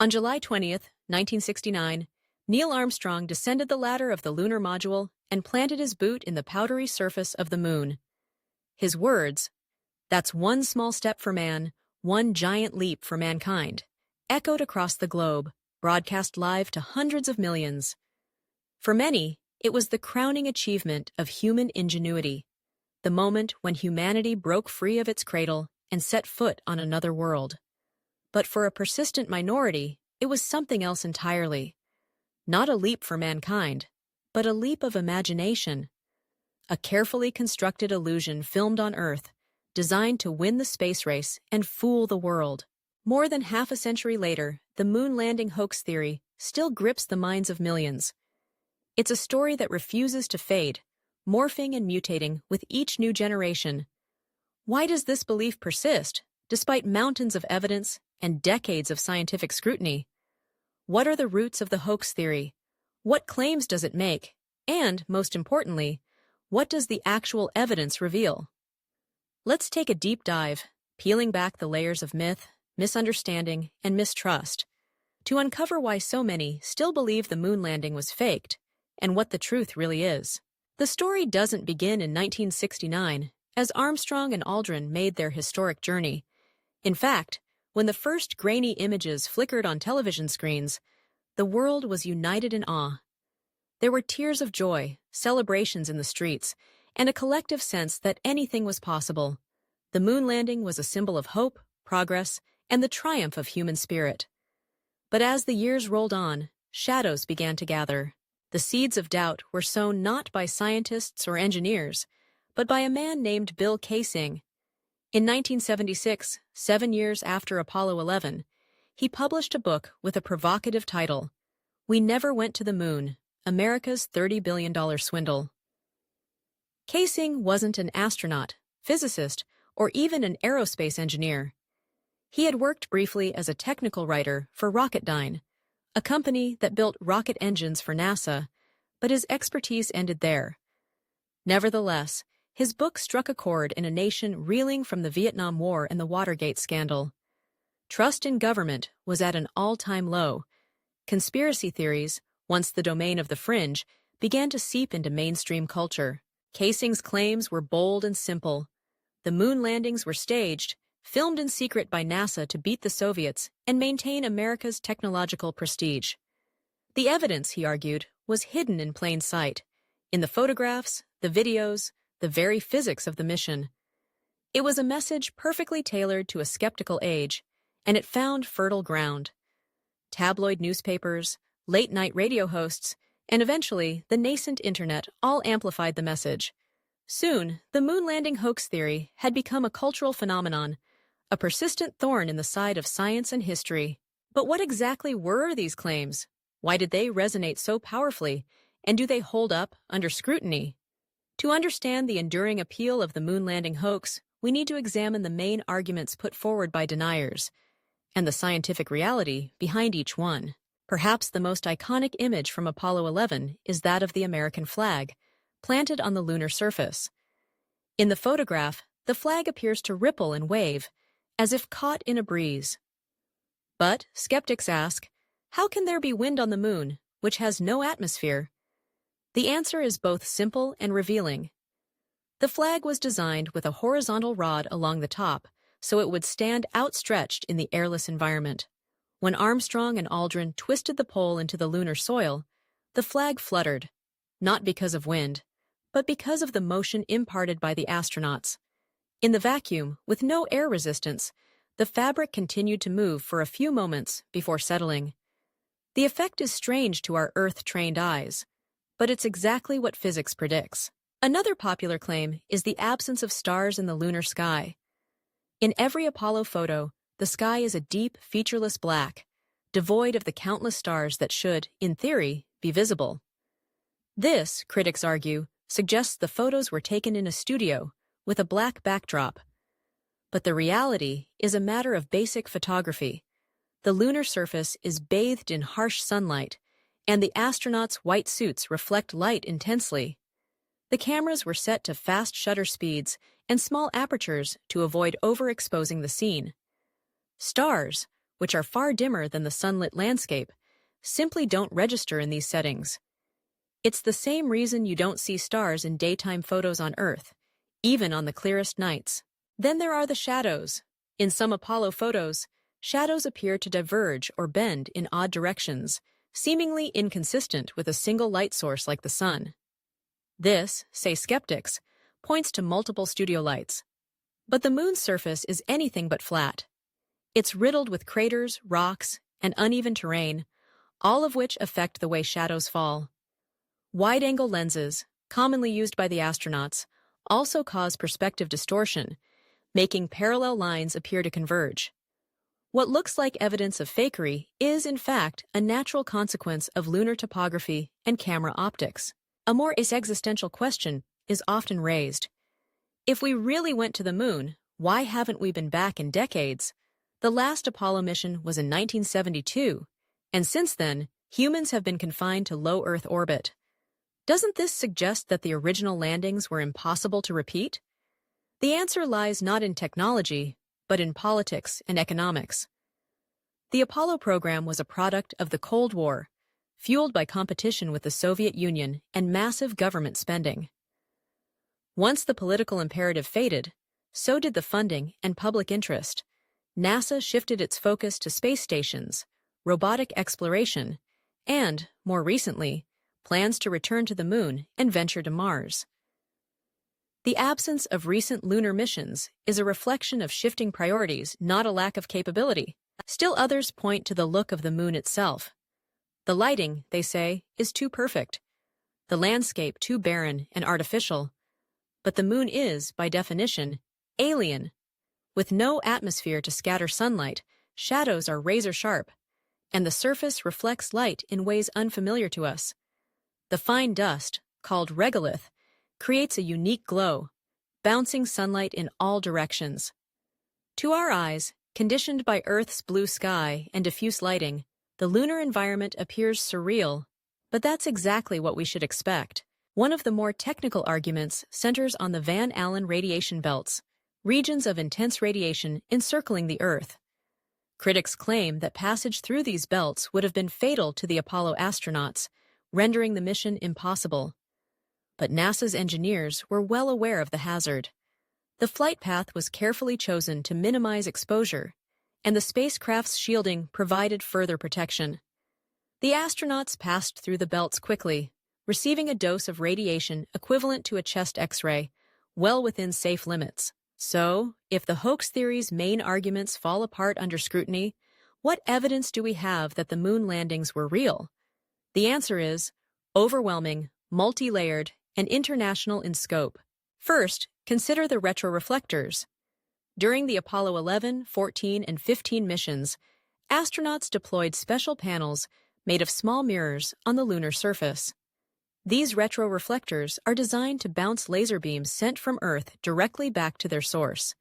On July 20th, 1969, Neil Armstrong descended the ladder of the lunar module and planted his boot in the powdery surface of the moon. His words, "That's one small step for man, one giant leap for mankind," echoed across the globe, broadcast live to hundreds of millions. For many, it was the crowning achievement of human ingenuity, the moment when humanity broke free of its cradle and set foot on another world. But for a persistent minority, it was something else entirely. Not a leap for mankind, but a leap of imagination. A carefully constructed illusion filmed on Earth, designed to win the space race and fool the world. More than half a century later, the moon landing hoax theory still grips the minds of millions. It's a story that refuses to fade, morphing and mutating with each new generation. Why does this belief persist, despite mountains of evidence and decades of scientific scrutiny? What are the roots of the hoax theory? What claims does it make? And, most importantly, what does the actual evidence reveal? Let's take a deep dive, peeling back the layers of myth, misunderstanding, and mistrust, to uncover why so many still believe the moon landing was faked, and what the truth really is. The story doesn't begin in 1969, as Armstrong and Aldrin made their historic journey. In fact, when the first grainy images flickered on television screens, the world was united in awe. There were tears of joy, celebrations in the streets, and a collective sense that anything was possible. The moon landing was a symbol of hope, progress, and the triumph of human spirit. But as the years rolled on, shadows began to gather. The seeds of doubt were sown not by scientists or engineers, but by a man named Bill Kaysing. In 1976, 7 years after Apollo 11, he published a book with a provocative title, "We Never Went to the Moon, America's $30 billion Swindle." Kaysing wasn't an astronaut, physicist, or even an aerospace engineer. He had worked briefly as a technical writer for Rocketdyne, a company that built rocket engines for NASA, but his expertise ended there. Nevertheless, his book struck a chord in a nation reeling from the Vietnam War and the Watergate scandal. Trust in government was at an all-time low. Conspiracy theories, once the domain of the fringe, began to seep into mainstream culture. Kaysing's claims were bold and simple. The moon landings were staged, filmed in secret by NASA to beat the Soviets and maintain America's technological prestige. The evidence, he argued, was hidden in plain sight, in the photographs, the videos, the very physics of the mission. It was a message perfectly tailored to a skeptical age, and it found fertile ground. Tabloid newspapers, late-night radio hosts, and eventually the nascent internet all amplified the message. Soon, the moon landing hoax theory had become a cultural phenomenon, a persistent thorn in the side of science and history. But what exactly were these claims? Why did they resonate so powerfully, and do they hold up under scrutiny? To understand the enduring appeal of the moon landing hoax, we need to examine the main arguments put forward by deniers, and the scientific reality behind each one. Perhaps the most iconic image from Apollo 11 is that of the American flag, planted on the lunar surface. In the photograph, the flag appears to ripple and wave, as if caught in a breeze. But, skeptics ask, how can there be wind on the moon, which has no atmosphere? The answer is both simple and revealing. The flag was designed with a horizontal rod along the top, so it would stand outstretched in the airless environment. When Armstrong and Aldrin twisted the pole into the lunar soil, the flag fluttered, not because of wind, but because of the motion imparted by the astronauts. In the vacuum, with no air resistance, the fabric continued to move for a few moments before settling. The effect is strange to our Earth-trained eyes, but it's exactly what physics predicts. Another popular claim is the absence of stars in the lunar sky. In every Apollo photo, the sky is a deep, featureless black, devoid of the countless stars that should, in theory, be visible. This, critics argue, suggests the photos were taken in a studio, with a black backdrop. But the reality is a matter of basic photography. The lunar surface is bathed in harsh sunlight, and the astronauts' white suits reflect light intensely. The cameras were set to fast shutter speeds and small apertures to avoid overexposing the scene. Stars, which are far dimmer than the sunlit landscape, simply don't register in these settings. It's the same reason you don't see stars in daytime photos on Earth, even on the clearest nights. Then there are the shadows. In some Apollo photos, shadows appear to diverge or bend in odd directions, seemingly inconsistent with a single light source like the sun. This, say skeptics, points to multiple studio lights. But the moon's surface is anything but flat. It's riddled with craters, rocks, and uneven terrain, all of which affect the way shadows fall. Wide-angle lenses, commonly used by the astronauts, also cause perspective distortion, making parallel lines appear to converge. What looks like evidence of fakery is, in fact, a natural consequence of lunar topography and camera optics. A more existential question is often raised. If we really went to the moon, why haven't we been back in decades? The last Apollo mission was in 1972, and since then, humans have been confined to low Earth orbit. Doesn't this suggest that the original landings were impossible to repeat? The answer lies not in technology, but in politics and economics. The Apollo program was a product of the Cold War, fueled by competition with the Soviet Union and massive government spending. Once the political imperative faded, so did the funding and public interest. NASA shifted its focus to space stations, robotic exploration, and, more recently, plans to return to the moon and venture to Mars. The absence of recent lunar missions is a reflection of shifting priorities, not a lack of capability. Still others point to the look of the moon itself. The lighting, they say, is too perfect. The landscape too barren and artificial. But the moon is, by definition, alien. With no atmosphere to scatter sunlight, shadows are razor-sharp, and the surface reflects light in ways unfamiliar to us. The fine dust, called regolith, creates a unique glow, bouncing sunlight in all directions. To our eyes, conditioned by Earth's blue sky and diffuse lighting, the lunar environment appears surreal, but that's exactly what we should expect. One of the more technical arguments centers on the Van Allen radiation belts, regions of intense radiation encircling the Earth. Critics claim that passage through these belts would have been fatal to the Apollo astronauts, rendering the mission impossible. But NASA's engineers were well aware of the hazard. The flight path was carefully chosen to minimize exposure, and the spacecraft's shielding provided further protection. The astronauts passed through the belts quickly, receiving a dose of radiation equivalent to a chest X-ray, well within safe limits. So, if the hoax theory's main arguments fall apart under scrutiny, what evidence do we have that the moon landings were real? The answer is overwhelming, multi-layered, and international in scope. First, consider the retroreflectors. During the Apollo 11, 14, and 15 missions, astronauts deployed special panels made of small mirrors on the lunar surface. These retroreflectors are designed to bounce laser beams sent from Earth directly back to their source.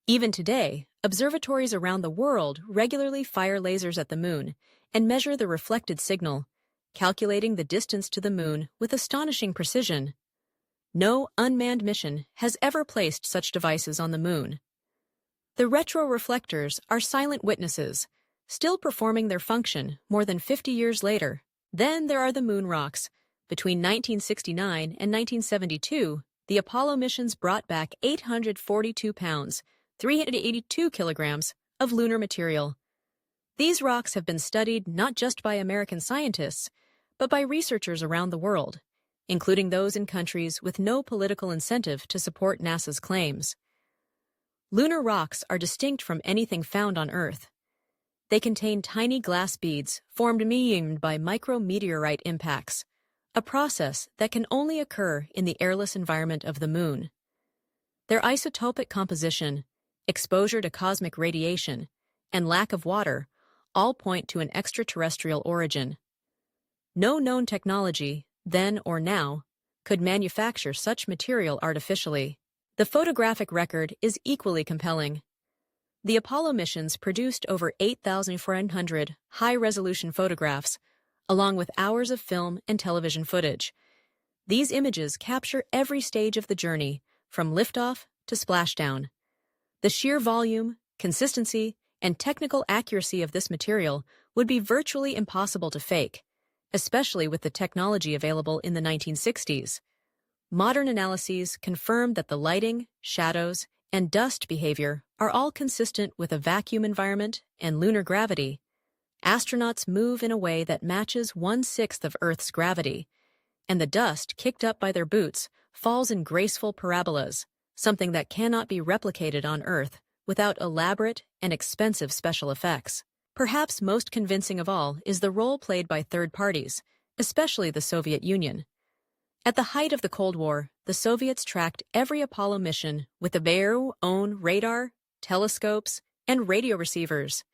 Even today, observatories around the world regularly fire lasers at the moon and measure the reflected signal, calculating the distance to the moon with astonishing precision. No unmanned mission has ever placed such devices on the moon. The retroreflectors are silent witnesses, still performing their function more than 50 years later. Then there are the moon rocks. Between 1969 and 1972, the Apollo missions brought back 842 pounds, 382 kilograms, of lunar material. These rocks have been studied not just by American scientists, but by researchers around the world, including those in countries with no political incentive to support NASA's claims. Lunar rocks are distinct from anything found on Earth. They contain tiny glass beads formed by micrometeorite impacts, a process that can only occur in the airless environment of the moon. Their isotopic composition, exposure to cosmic radiation, and lack of water all point to an extraterrestrial origin. No known technology, then or now, could manufacture such material artificially. The photographic record is equally compelling. The Apollo missions produced over 8,400 high-resolution photographs, along with hours of film and television footage. These images capture every stage of the journey, from liftoff to splashdown. The sheer volume, consistency, and technical accuracy of this material would be virtually impossible to fake, especially with the technology available in the 1960s. Modern analyses confirm that the lighting, shadows, and dust behavior are all consistent with a vacuum environment and lunar gravity. Astronauts move in a way that matches 1/6 of Earth's gravity, and the dust kicked up by their boots falls in graceful parabolas, something that cannot be replicated on Earth without elaborate and expensive special effects. Perhaps most convincing of all is the role played by third parties, especially the Soviet Union. At the height of the Cold War, the Soviets tracked every Apollo mission with their own radar, telescopes, and radio receivers.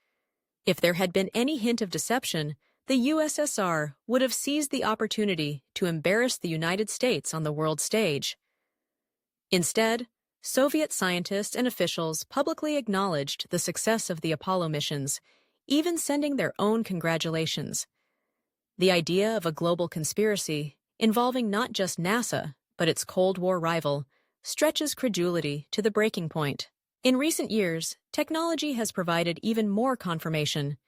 If there had been any hint of deception, the USSR would have seized the opportunity to embarrass the United States on the world stage. Instead, Soviet scientists and officials publicly acknowledged the success of the Apollo missions, even sending their own congratulations. The idea of a global conspiracy, involving not just NASA, but its Cold War rival, stretches credulity to the breaking point. In recent years, technology has provided even more confirmation.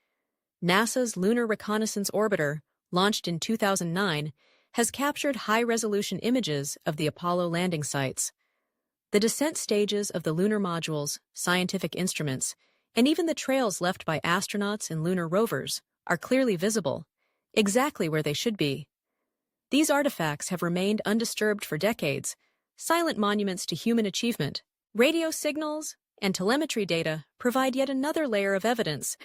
NASA's Lunar Reconnaissance Orbiter, launched in 2009, has captured high-resolution images of the Apollo landing sites. The descent stages of the lunar modules, scientific instruments, and even the trails left by astronauts and lunar rovers are clearly visible, exactly where they should be. These artifacts have remained undisturbed for decades, silent monuments to human achievement. Radio signals and telemetry data provide yet another layer of evidence.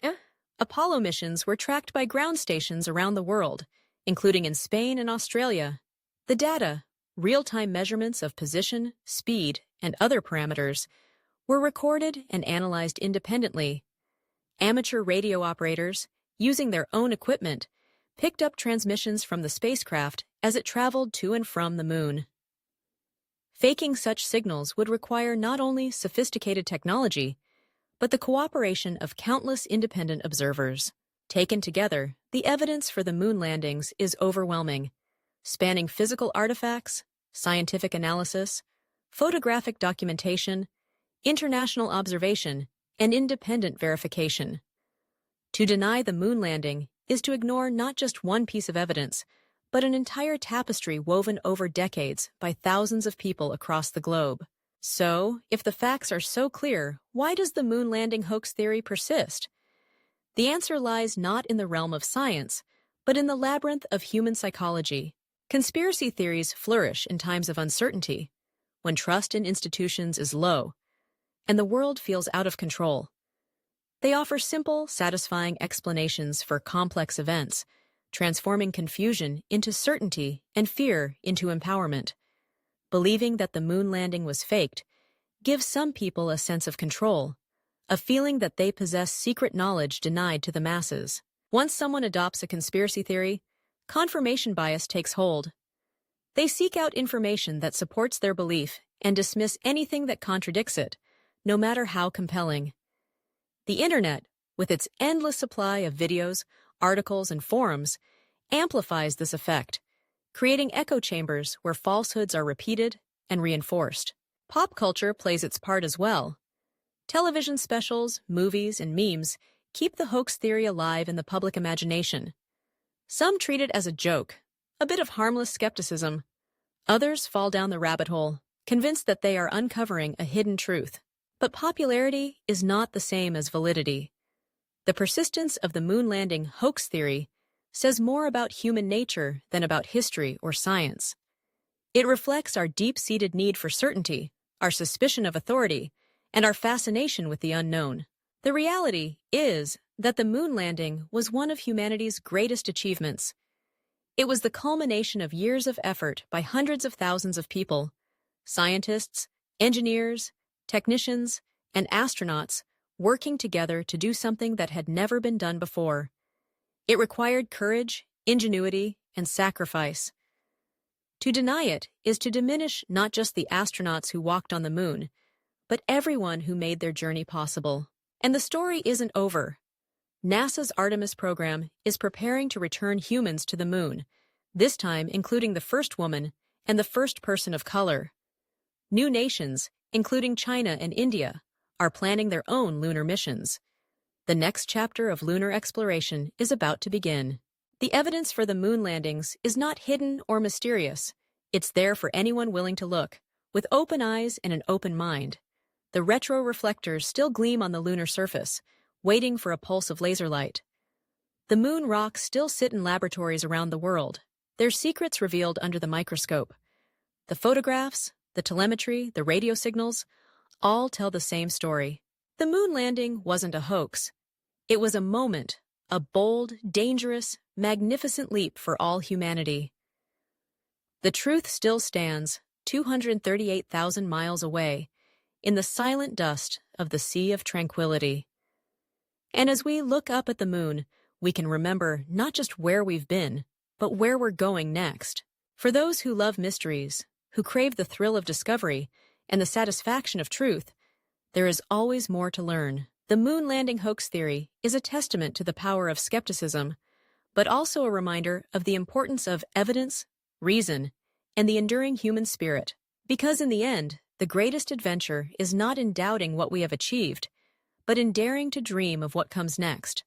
Apollo missions were tracked by ground stations around the world, including in Spain and Australia. The data, real-time measurements of position, speed, and other parameters, were recorded and analyzed independently. Amateur radio operators, using their own equipment, picked up transmissions from the spacecraft as it traveled to and from the moon. Faking such signals would require not only sophisticated technology, but the cooperation of countless independent observers. Taken together, the evidence for the moon landings is overwhelming, spanning physical artifacts, scientific analysis, photographic documentation, international observation, and independent verification. To deny the moon landing is to ignore not just one piece of evidence, but an entire tapestry woven over decades by thousands of people across the globe. So, if the facts are so clear, why does the moon landing hoax theory persist? The answer lies not in the realm of science, but in the labyrinth of human psychology. Conspiracy theories flourish in times of uncertainty, when trust in institutions is low, and the world feels out of control. They offer simple, satisfying explanations for complex events, transforming confusion into certainty and fear into empowerment. Believing that the moon landing was faked gives some people a sense of control, a feeling that they possess secret knowledge denied to the masses. Once someone adopts a conspiracy theory, confirmation bias takes hold. They seek out information that supports their belief and dismiss anything that contradicts it, no matter how compelling. The Internet, with its endless supply of videos, articles, and forums, amplifies this effect, creating echo chambers where falsehoods are repeated and reinforced. Pop culture plays its part as well. Television specials, movies, and memes keep the hoax theory alive in the public imagination. Some treat it as a joke, a bit of harmless skepticism. Others fall down the rabbit hole, convinced that they are uncovering a hidden truth. But popularity is not the same as validity. The persistence of the moon landing hoax theory says more about human nature than about history or science. It reflects our deep-seated need for certainty, our suspicion of authority, and our fascination with the unknown. The reality is that the moon landing was one of humanity's greatest achievements. It was the culmination of years of effort by hundreds of thousands of people, scientists, engineers, technicians, and astronauts working together to do something that had never been done before. It required courage, ingenuity, and sacrifice. To deny it is to diminish not just the astronauts who walked on the moon, but everyone who made their journey possible. And the story isn't over. NASA's Artemis program is preparing to return humans to the moon, this time including the first woman and the first person of color. New nations, including China and India, are planning their own lunar missions. The next chapter of lunar exploration is about to begin. The evidence for the moon landings is not hidden or mysterious. It's there for anyone willing to look, with open eyes and an open mind. The retro reflectors still gleam on the lunar surface, waiting for a pulse of laser light. The moon rocks still sit in laboratories around the world, their secrets revealed under the microscope. The photographs, the telemetry, the radio signals, all tell the same story. The moon landing wasn't a hoax. It was a moment, a bold, dangerous, magnificent leap for all humanity. The truth still stands, 238,000 miles away, in the silent dust of the Sea of Tranquility. And as we look up at the moon, we can remember not just where we've been, but where we're going next. For those who love mysteries, who crave the thrill of discovery and the satisfaction of truth, there is always more to learn. The moon landing hoax theory is a testament to the power of skepticism, but also a reminder of the importance of evidence, reason, and the enduring human spirit. Because in the end, the greatest adventure is not in doubting what we have achieved, but in daring to dream of what comes next.